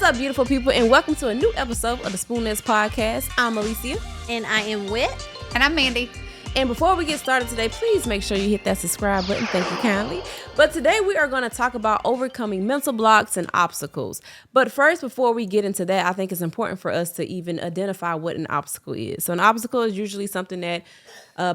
up, beautiful people, and welcome to a new episode of the Spoonettes podcast. I'm Alicia. And I am Whit. And I'm Mandy. And before we get started today, please make sure you hit that subscribe button. Thank you kindly. But today we are going to talk about overcoming mental blocks and obstacles. But first, before we get into that, I think it's important for us to even identify what an obstacle is. So an obstacle is usually something that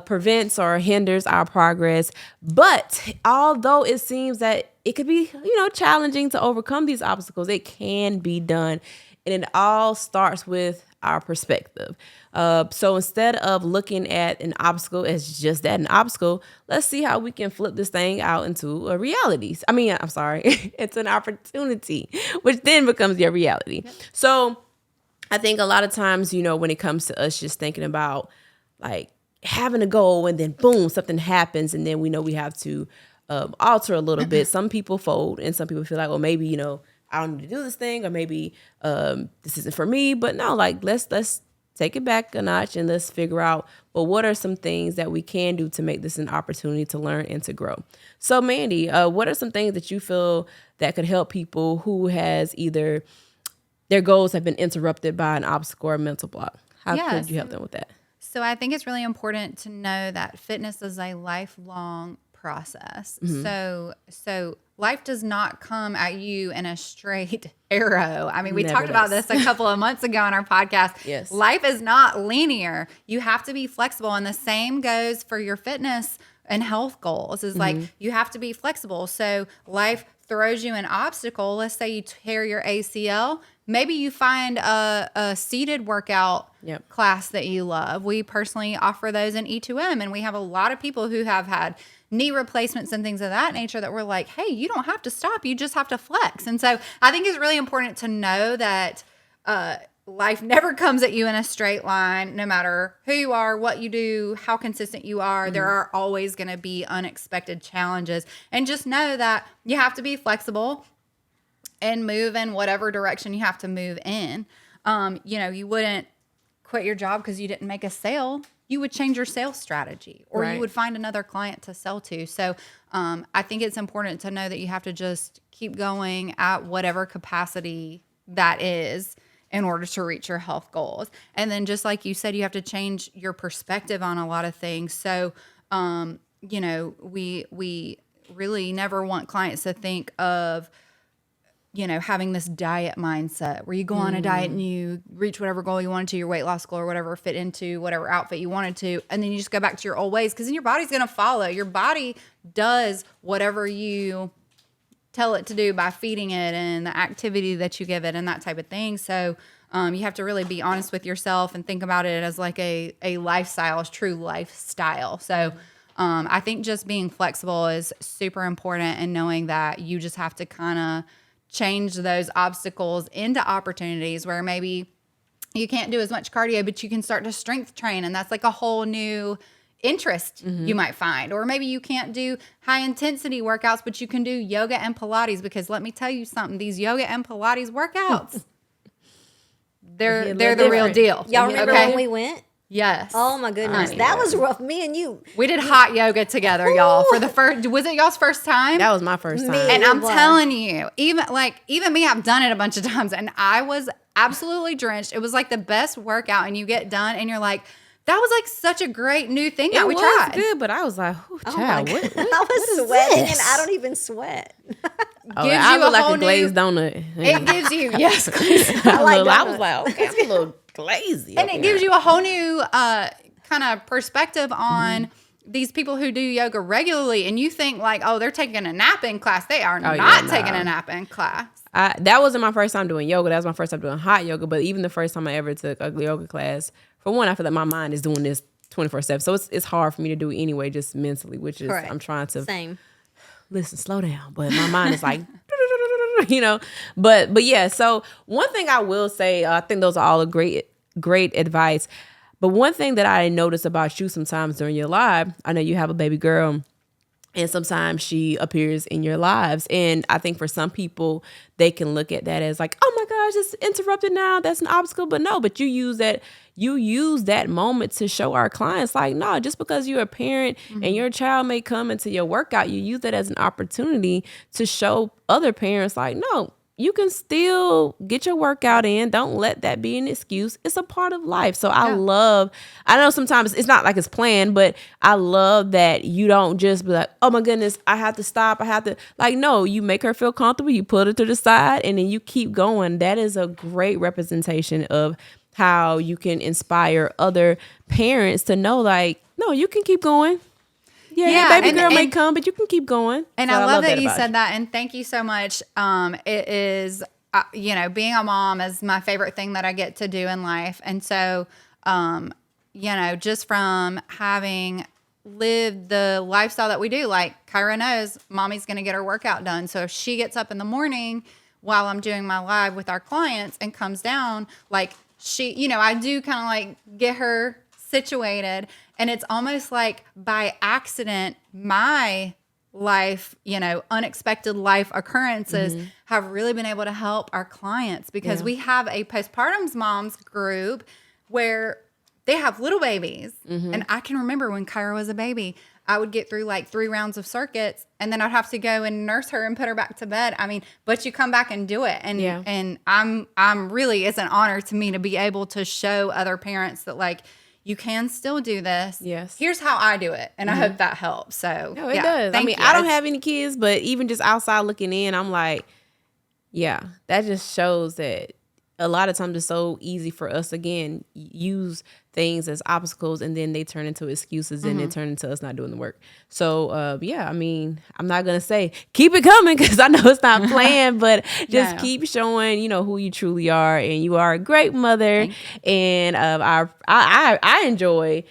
prevents or hinders our progress. But although it seems that it could be, challenging to overcome these obstacles, it can be done. And it all starts with our perspective. So instead of looking at an obstacle as just that, an obstacle, let's see how we can flip this thing out into a reality. It's an opportunity, which then becomes your reality. Yep. So I think a lot of times, when it comes to us just thinking about like having a goal and then boom, something happens and then we know we have to alter a little bit. Some people fold and some people feel like, well, maybe, I don't need to do this thing, or maybe this isn't for me. But no, like let's take it back a notch and let's figure out, well, what are some things that we can do to make this an opportunity to learn and to grow? So Mandy, what are some things that you feel that could help people who has either their goals have been interrupted by an obstacle or a mental block? How could you help them with that? So I think it's really important to know that fitness is a lifelong process. Mm-hmm. So life does not come at you in a straight arrow. I mean, we talked about this a couple of months ago on our podcast. Yes. Life is not linear. You have to be flexible. And the same goes for your fitness and health goals is like, you have to be flexible. So life throws you an obstacle. Let's say you tear your ACL. Maybe you find a seated workout class that you love. We personally offer those in E2M, and we have a lot of people who have had knee replacements and things of that nature that we're like, hey, you don't have to stop. You just have to flex. And so I think it's really important to know that life never comes at you in a straight line, no matter who you are, what you do, how consistent you are. Mm-hmm. There are always going to be unexpected challenges. And just know that you have to be flexible and move in whatever direction you have to move in. You wouldn't quit your job because you didn't make a sale. You would change your sales strategy, or you would find another client to sell to. So I think it's important to know that you have to just keep going at whatever capacity that is in order to reach your health goals. And then just like you said, you have to change your perspective on a lot of things. So, we really never want clients to think of, having this diet mindset where you go on a diet and you reach whatever goal you wanted to, your weight loss goal or whatever, fit into whatever outfit you wanted to, and then you just go back to your old ways, because then your body's going to follow. Your body does whatever you tell it to do by feeding it and the activity that you give it and that type of thing. So you have to really be honest with yourself and think about it as like a lifestyle, a true lifestyle. So I think just being flexible is super important, and knowing that you just have to kind of change those obstacles into opportunities where maybe you can't do as much cardio, but you can start to strength train. And that's like a whole new interest you might find. Or maybe you can't do high intensity workouts, but you can do yoga and Pilates, because let me tell you something, these yoga and Pilates workouts, they're the real deal. Y'all remember when we went? Yes. Oh my goodness. That was rough. Me and you. We did hot yoga together, y'all. For the first, was it y'all's first time? That was my first time. And I'm telling you, even me, I've done it a bunch of times, and I was absolutely drenched. It was like the best workout, and you get done and you're like, that was like such a great new thing that we tried. It was good, but I was like, child, what I was sweating, and I don't even sweat. I look like a glazed donut. It gives you, yes. I was like, okay, I'm a little glazy. And it gives you a whole new kind of perspective on these people who do yoga regularly, and you think like, oh, they're taking a nap in class. They are not taking a nap in class. That wasn't my first time doing yoga. That was my first time doing hot yoga. But even the first time I ever took a yoga class, for one, I feel like my mind is doing this 24/7. So it's hard for me to do it anyway, just mentally, which is correct. I'm trying to listen, slow down. But my mind is like, But yeah. So one thing I will say, I think those are all great advice. But one thing that I notice about you sometimes during your live, I know you have a baby girl, and sometimes she appears in your lives. And I think for some people, they can look at that as like, oh my gosh, it's interrupted now. That's an obstacle. But no, but you use that moment to show our clients like, no, just because you're a parent and your child may come into your workout, you use that as an opportunity to show other parents like, no, you can still get your workout in. Don't let that be an excuse. It's a part of life. So I know sometimes it's not like it's planned, but I love that you don't just be like, oh my goodness, I have to stop. Like, no, you make her feel comfortable. You put her to the side and then you keep going. That is a great representation of how you can inspire other parents to know, like, no, you can keep going. Yeah, baby girl may come, but you can keep going. And so I love that you about said that. And thank you so much. It is, being a mom is my favorite thing that I get to do in life. And so, just from having lived the lifestyle that we do, like Kyra knows, mommy's going to get her workout done. So if she gets up in the morning while I'm doing my live with our clients and comes down, like I do kind of like get her situated, and it's almost like by accident my life, unexpected life occurrences have really been able to help our clients, because we have a postpartum moms group where they have little babies. And I can remember when Kyra was a baby, I would get through like 3 rounds of circuits, and then I'd have to go and nurse her and put her back to bed. I mean, but you come back and do it. And I'm really, it's an honor to me to be able to show other parents that, like, you can still do this. Yes. Here's how I do it. And I hope that helps. So no, it does. I mean, I don't have any kids, but even just outside looking in, I'm like, yeah, that just shows that a lot of times it's so easy for us, again, use things as obstacles, and then they turn into excuses, and it turn into us not doing the work. So, I mean, I'm not going to say keep it coming, because I know it's not planned, but just keep showing, who you truly are, and you are a great mother. And I enjoy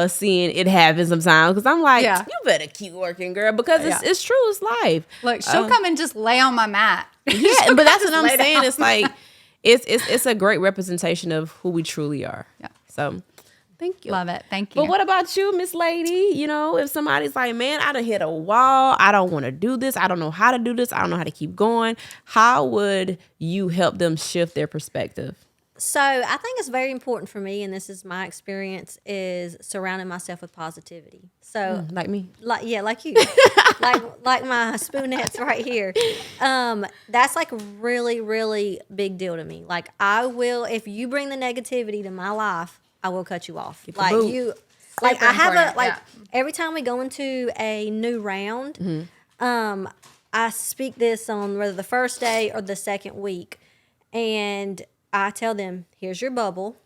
seeing it happen sometimes, because I'm like, you better keep working, girl, because it's true. It's life. Look, she'll come and just lay on my mat. Yeah, but that's what I'm saying. It's like, it's a great representation of who we truly are. Yeah. So thank you. Love it. Thank you. But what about you, Miss Lady? If somebody's like, man, I done hit a wall. I don't want to do this. I don't know how to do this. I don't know how to keep going. How would you help them shift their perspective? So I think it's very important for me, and this is my experience, is surrounding myself with positivity. So like me, like you, like my Spoonettes right here. That's like really, really big deal to me. Like, I will, if you bring the negativity to my life, I will cut you off. Like you, like Super I have important, every time we go into a new round, I speak this on whether the first day or the second week, and I tell them, here's your bubble.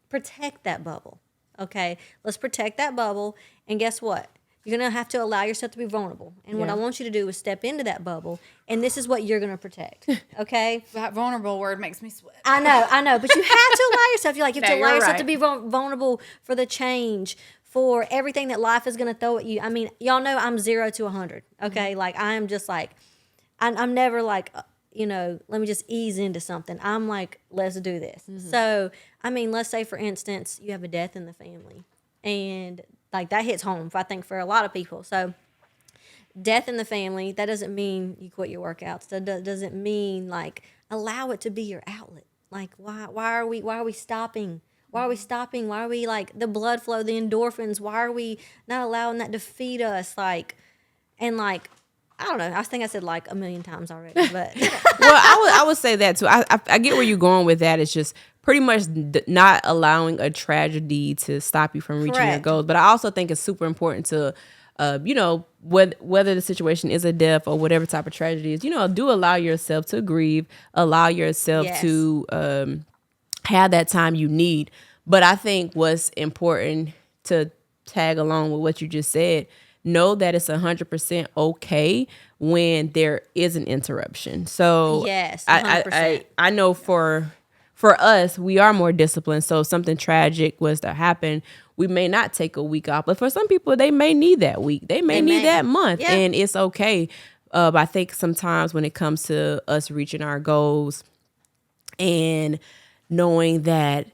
Protect that bubble. Okay? Let's protect that bubble. And guess what? You're going to have to allow yourself to be vulnerable. And what I want you to do is step into that bubble. And this is what you're going to protect. Okay? That vulnerable word makes me sweat. I know. But you have to allow yourself. You have to allow yourself to be vulnerable for the change, for everything that life is going to throw at you. I mean, y'all know I'm 0 to 100. Okay? Like, I am just like, I'm never like, let me just ease into something. I'm like, let's do this. So, I mean, let's say, for instance, you have a death in the family. And, like, that hits home, I think, for a lot of people. So, death in the family, that doesn't mean you quit your workouts. That doesn't mean, like, allow it to be your outlet. Like, why are we stopping? Why are we stopping? Why are we, like, the blood flow, the endorphins, why are we not allowing that to feed us? Like, and, like, I don't know. I think I said like 1 million times already, but well, I would say that too. I get where you're going with that. It's just pretty much not allowing a tragedy to stop you from reaching your goals. But I also think it's super important to, whether the situation is a death or whatever type of tragedy is, do allow yourself to grieve, allow yourself to have that time you need. But I think what's important, to tag along with what you just said, know that it's 100% okay when there is an interruption. So yes, 100%. I know for us, we are more disciplined. So if something tragic was to happen, we may not take a week off. But for some people, they may need that week. They may need that month. Yeah. And it's okay. I think sometimes when it comes to us reaching our goals and knowing that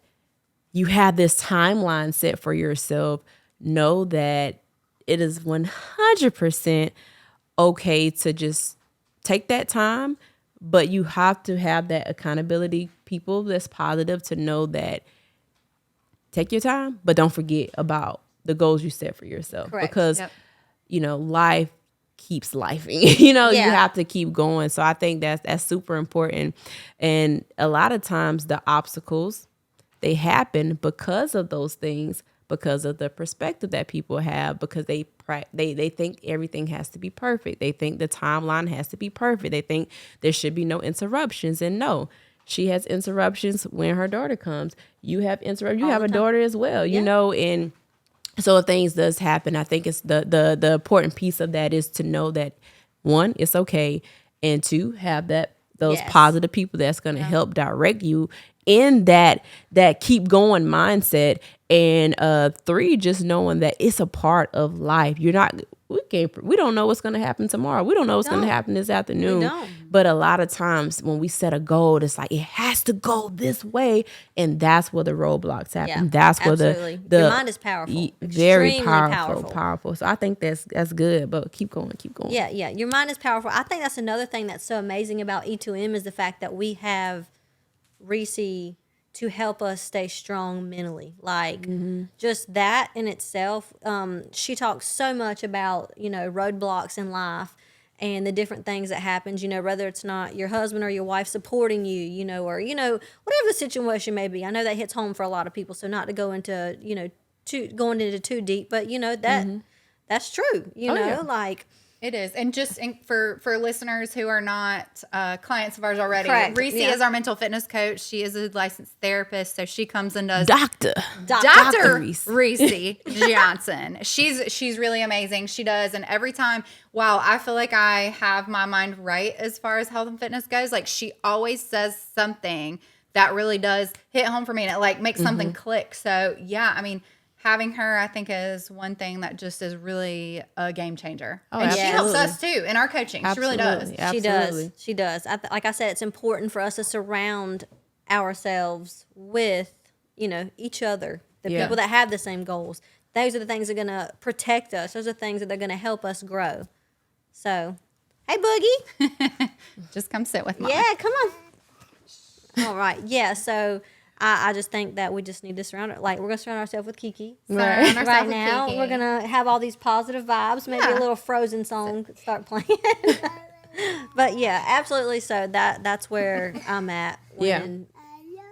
you have this timeline set for yourself, know that it is 100% okay to just take that time, but you have to have that accountability people that's positive to know that take your time, but don't forget about the goals you set for yourself. Correct. Because, life keeps lifing. You know, Yeah. you have to keep going. So I think that's super important. And a lot of times the obstacles, they happen because of those things, because of the perspective that people have, because they think everything has to be perfect. They think the timeline has to be perfect. They think there should be no interruptions. And no, she has interruptions when her daughter comes. You have interruptions. You have a daughter as well, you know, and so if things does happen, I think it's the important piece of that is to know that, one, it's okay, and two, have those positive people that's going to help direct you in that keep going mindset, and three, just knowing that it's a part of life. We don't know what's going to happen tomorrow. We don't know what's going to happen this afternoon. But a lot of times when we set a goal, it's like it has to go this way, and that's where the roadblocks happen. That's where the your mind is powerful, very extremely powerful. So I think that's good. But keep going. Yeah, your mind is powerful. I think that's another thing that's so amazing about E2M is the fact that we have Reese to help us stay strong mentally. Like just that in itself. She talks so much about, roadblocks in life and the different things that happens, whether it's not your husband or your wife supporting you, or, whatever the situation may be. I know that hits home for a lot of people. So not to go into, going into too deep, but that's true, like. It is. And just for listeners who are not clients of ours already, Correct. Reese is our mental fitness coach. She is a licensed therapist. So she comes and does Dr. Reese Johnson. She's really amazing. She does. And every time, wow, I feel like I have my mind right as far as health and fitness goes. Like she always says something that really does hit home for me, and it like makes something click. So yeah, I mean, having her, I think, is one thing that just is really a game changer. Oh, and absolutely. she helps us too in our coaching. Absolutely. She really does. Absolutely. She does. Like I said, it's important for us to surround ourselves with, each other, the people that have the same goals. Those are the things that are going to protect us. Those are the things that are going to help us grow. So, hey, Boogie. Just come sit with Mom. Yeah, come on. All right. Yeah, so I just think that we just need to we're going to surround ourselves with Kiki. Right Now, we're going to have all these positive vibes. Maybe a little Frozen song start playing. But yeah, absolutely. So that's where I'm at when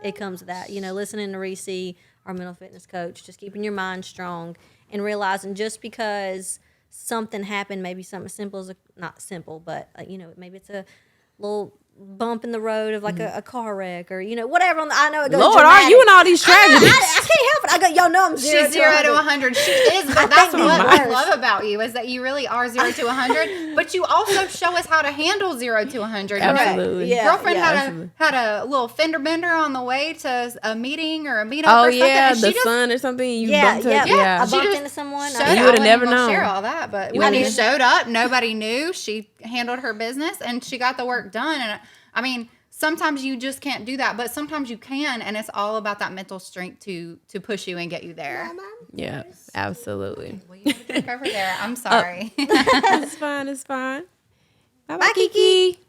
it comes to that. Listening to Reese, our mental fitness coach, just keeping your mind strong and realizing just because something happened, maybe something simple as not simple, but maybe it's a little bump in the road of like a car wreck or whatever. I know it goes. Lord, dramatic. are you and all these tragedies? I can't help it. Y'all know I'm zero. She's 0 to 100. She is, but that's what I I love about you is that you really are 0 to 100. But you also show us how to handle 0 to 100. Absolutely. Yeah. Girlfriend absolutely. had a little fender bender on the way to a meeting or a meetup Oh or something. yeah, and the she just sun or something. You Yeah, bumped her. yeah. Yeah. I She bumped just into someone. showed I You up. would've I never wasn't gonna known. Share all that, but You when you would've- showed up, nobody knew. She handled her business and she got the work done. And I mean, sometimes you just can't do that, but sometimes you can, and it's all about that mental strength to push you and get you there. Yeah, absolutely. Well, you have to drink over there. I'm sorry. It's fine. It's fine. Bye, Kiki.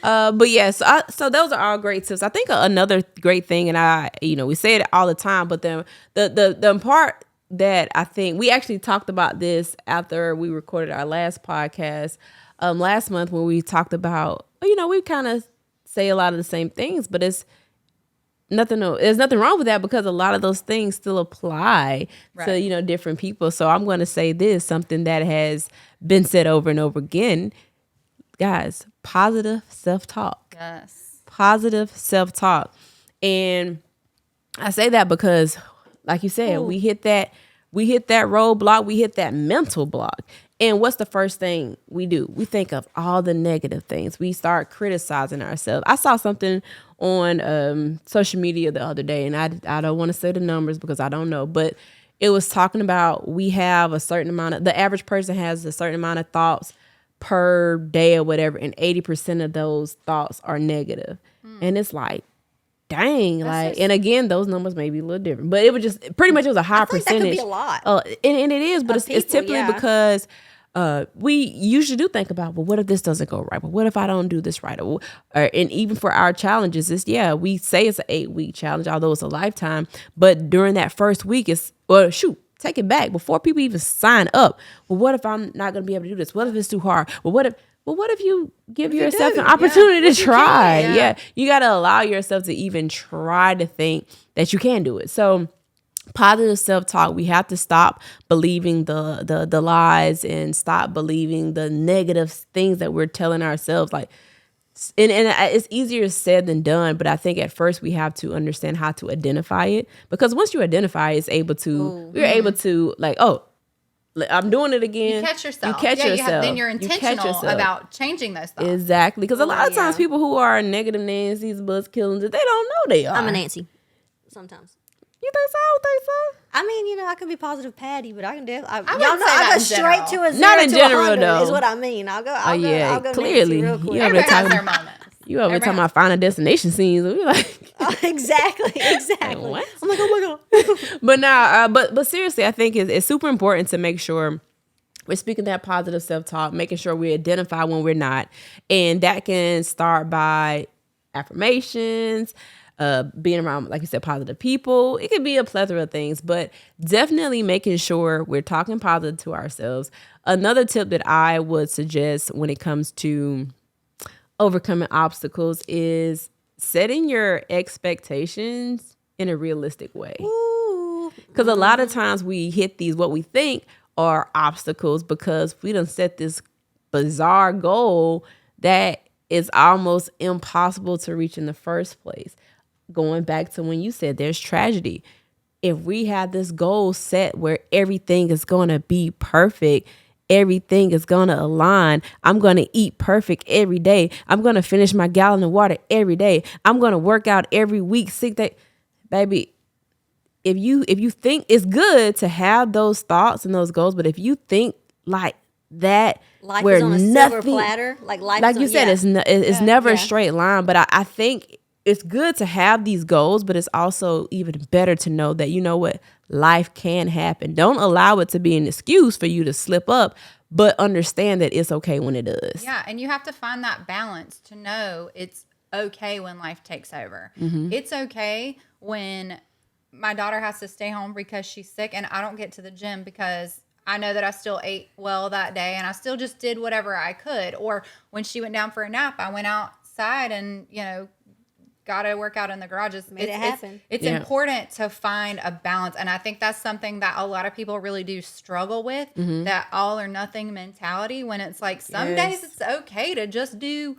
But yes, so those are all great tips. I think another great thing, and we say it all the time, but the part that I think we actually talked about this after we recorded our last podcast last month when we talked about, we kind of say a lot of the same things, but there's nothing wrong with that because a lot of those things still apply to, different people. So I'm going to say this, something that has been said over and over again, guys, positive self-talk. Yes. Positive self-talk. And I say that because, like you said, we hit that roadblock, we hit that mental block. And what's the first thing we do? We think of all the negative things. We start criticizing ourselves. I saw something on social media the other day, and I don't want to say the numbers because I don't know, but it was talking about we have a certain amount of, the average person has a certain amount of thoughts per day or whatever, and 80% of those thoughts are negative. And it's like, dang, and again, those numbers may be a little different, but it was just pretty much, it was a high percentage. That could be a lot. And it is, but it's people, typically because we usually do think about, well, what if this doesn't go right? Well, what if I don't do this right? And even for our challenges, we say it's an 8-week challenge, although it's a lifetime. But during that first week, take it back before people even sign up. Well, what if I'm not going to be able to do this? What if it's too hard? Well, what if you give yourself an opportunity to try? Yeah. You got to allow yourself to even try to think that you can do it. So positive self-talk, we have to stop believing the lies and stop believing the negative things that we're telling ourselves. Like, and it's easier said than done, but I think at first we have to understand how to identify it, because once you identify it, we're able to like, oh, I'm doing it again. You catch yourself. You catch yourself. Then you're intentional about changing those thoughts. Exactly. Because a lot of times people who are negative Nancy's, buzz killings, they don't know they are. I'm a Nancy sometimes. You think so? I mean, I can be positive Patty, but I can do. Y'all know I go straight to a 0 Not in to general, 100 though. Is what I mean. I'll go clearly. Nancy real quick. You over there Everybody has their moments. You over there talking about Final Destination scenes. We're like, exactly. Like, what? I'm like, oh my god. But now, but seriously, I think it's super important to make sure we're speaking that positive self-talk, making sure we identify when we're not, and that can start by affirmations. Being around, like you said, positive people. It could be a plethora of things, but definitely making sure we're talking positive to ourselves. Another tip that I would suggest when it comes to overcoming obstacles is setting your expectations in a realistic way. Because a lot of times we hit these, what we think are obstacles, because we done set this bizarre goal that is almost impossible to reach in the first place. Going back to when you said there's tragedy. If we have this goal set where everything is going to be perfect, everything is going to align. I'm going to eat perfect every day. I'm going to finish my gallon of water every day. I'm going to work out every week, 6 days. Baby, if you think it's good to have those thoughts and those goals, but if you think like that, life where is on a silver platter, like you said, it's never a straight line. But I think it's good to have these goals, but it's also even better to know that, you know what, life can happen. Don't allow it to be an excuse for you to slip up, but understand that it's okay when it does. Yeah, and you have to find that balance to know it's okay when life takes over. Mm-hmm. It's okay when my daughter has to stay home because she's sick and I don't get to the gym because I know that I still ate well that day and I still just did whatever I could. Or when she went down for a nap, I went outside and, got to work out in the garage. Made it happen. It's important to find a balance. And I think that's something that a lot of people really do struggle with, that all or nothing mentality, when it's like some days it's okay to just do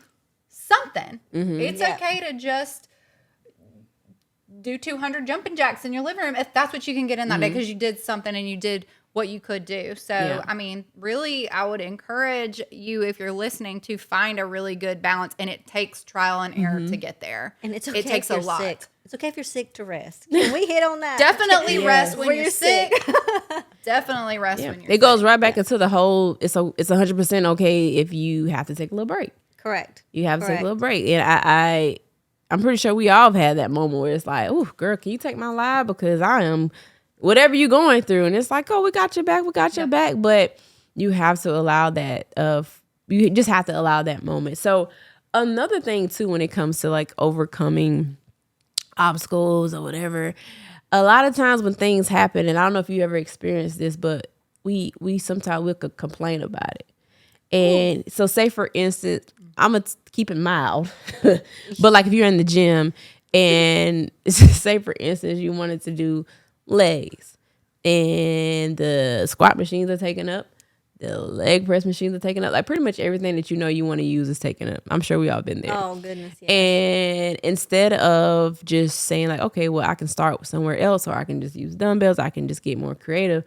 something. It's okay to just do 200 jumping jacks in your living room if that's what you can get in that day because you did something and you did what you could do. So, I mean, really, I would encourage you, if you're listening, to find a really good balance. And it takes trial and error to get there. And it's okay it takes if you're a lot. Sick. It's okay if you're sick to rest. Can we hit on that? Definitely rest when you're sick. Definitely rest when you're sick. It goes right back into the whole, it's 100% okay if you have to take a little break. Correct. You have to take a little break. And I'm pretty sure we all have had that moment where it's like, oh, girl, can you take my life? Because I am whatever you're going through. And it's like, oh, we got your back. We got your back. But you have to allow that. You just have to allow that moment. So another thing, too, when it comes to like overcoming obstacles or whatever, a lot of times when things happen, and I don't know if you ever experienced this, but we sometimes we could complain about it. And so say, for instance, I'm going to keep it mild. But like if you're in the gym and say, for instance, you wanted to do legs and the squat machines are taken up, the leg press machines are taken up, like pretty much everything that you want to use is taken up. I'm sure we all been there. Oh goodness, yes. And instead of just saying like, okay, well, I can start somewhere else, or I can just use dumbbells, I can just get more creative,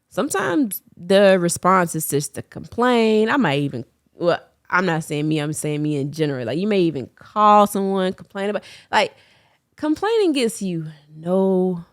sometimes the response is just to complain. I might even, well, I'm not saying me, I'm saying me in general, like you may even call someone, complain about, like complaining gets you nowhere.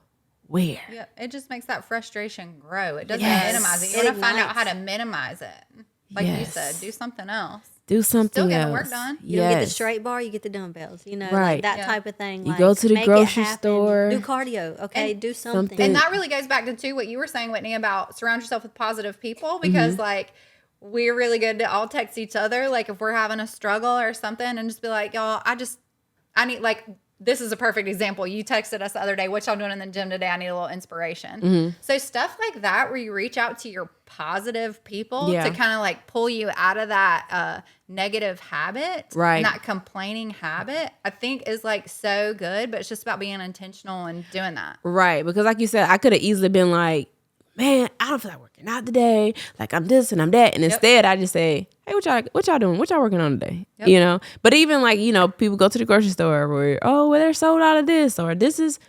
Yeah, it just makes that frustration grow. It doesn't minimize it. You want to find out how to minimize it. Like you said, do something else. Do something else. Still getting work done. You don't get the straight bar, you get the dumbbells. Like that type of thing. You go to the grocery store. Do cardio, okay? Do something. And that really goes back to what you were saying, Whitney, about surround yourself with positive people, because like we're really good to all text each other. Like if we're having a struggle or something and just be like, y'all, I need, like, this is a perfect example. You texted us the other day, what y'all doing in the gym today? I need a little inspiration. So stuff like that, where you reach out to your positive people to kind of like pull you out of that negative habit, right? And that complaining habit, I think is like so good, but it's just about being intentional and doing that. Right. Because like you said, I could have easily been like, man, I don't feel like working out today. Like I'm this and I'm that. And instead I just say, hey, what y'all doing? What y'all working on today? You know? But even like, you know, people go to the grocery store where, oh, well, they're sold out of this, or this is,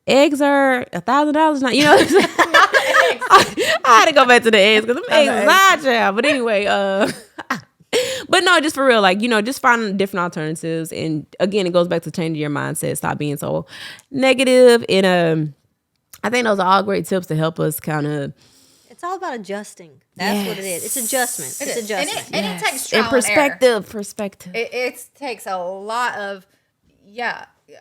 eggs are $1,000 now. You know, I had to go back to the eggs because them eggs is hot, child. But anyway, but no, just for real, like, you know, just finding different alternatives. And again, it goes back to changing your mindset. Stop being so negative. And I think those are all great tips to help us kind of. It's all about adjusting. That's what it is. It's adjustment. It's adjustment. And it takes trial and perspective. And Perspective. It takes a lot of,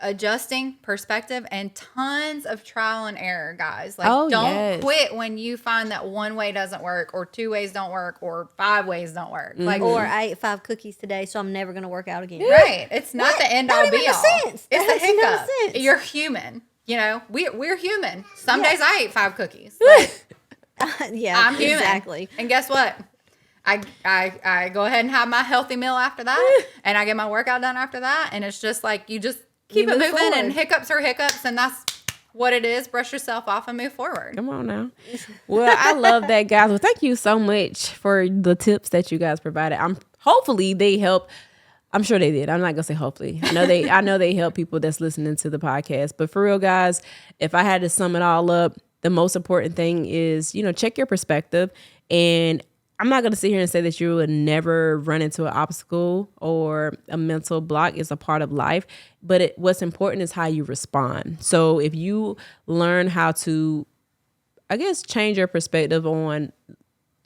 adjusting perspective and tons of trial and error, guys. Like, don't quit when you find that one way doesn't work, or 2 ways don't work, or 5 ways don't work. Like, or I ate 5 cookies today, so I'm never going to work out again. Right. It's not the end all be all. Sense. It's a hiccup. No sense. You're human. You know, we're human. Some days I ate 5 cookies. Yeah, I'm human. Exactly. And guess what? I go ahead and have my healthy meal after that, and I get my workout done after that, and it's just like you just keep it moving forward. And hiccups are hiccups, and that's what it is. Brush yourself off and move forward. Come on now. Well, I love that, guys. Well, thank you so much for the tips that you guys provided. Hopefully they help. I'm sure they did. I'm not gonna say hopefully. I know they help people that's listening to the podcast. But for real, guys, if I had to sum it all up, the most important thing is, you know, check your perspective. And I'm not going to sit here and say that you would never run into an obstacle or a mental block. It's a part of life. But what's important is how you respond. So if you learn how to, I guess, change your perspective on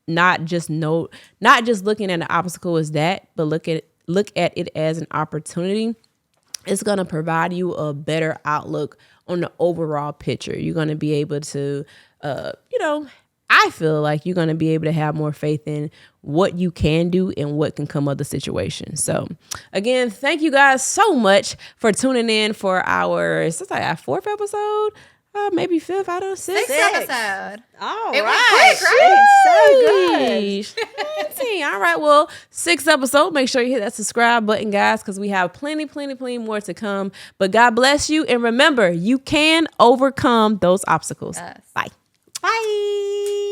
not just looking at an obstacle as that, but look at it as an opportunity, it's going to provide you a better outlook on the overall picture. You're going to be able to, I feel like you're going to be able to have more faith in what you can do and what can come of the situation. So again, thank you guys so much for tuning in for our 4th episode. Maybe 5th out of 6. 6th episode. All it right. Went quick, right? So good. All right. Well, 6th episode. Make sure you hit that subscribe button, guys, because we have plenty more to come. But God bless you. And remember, you can overcome those obstacles. Yes. Bye. Bye.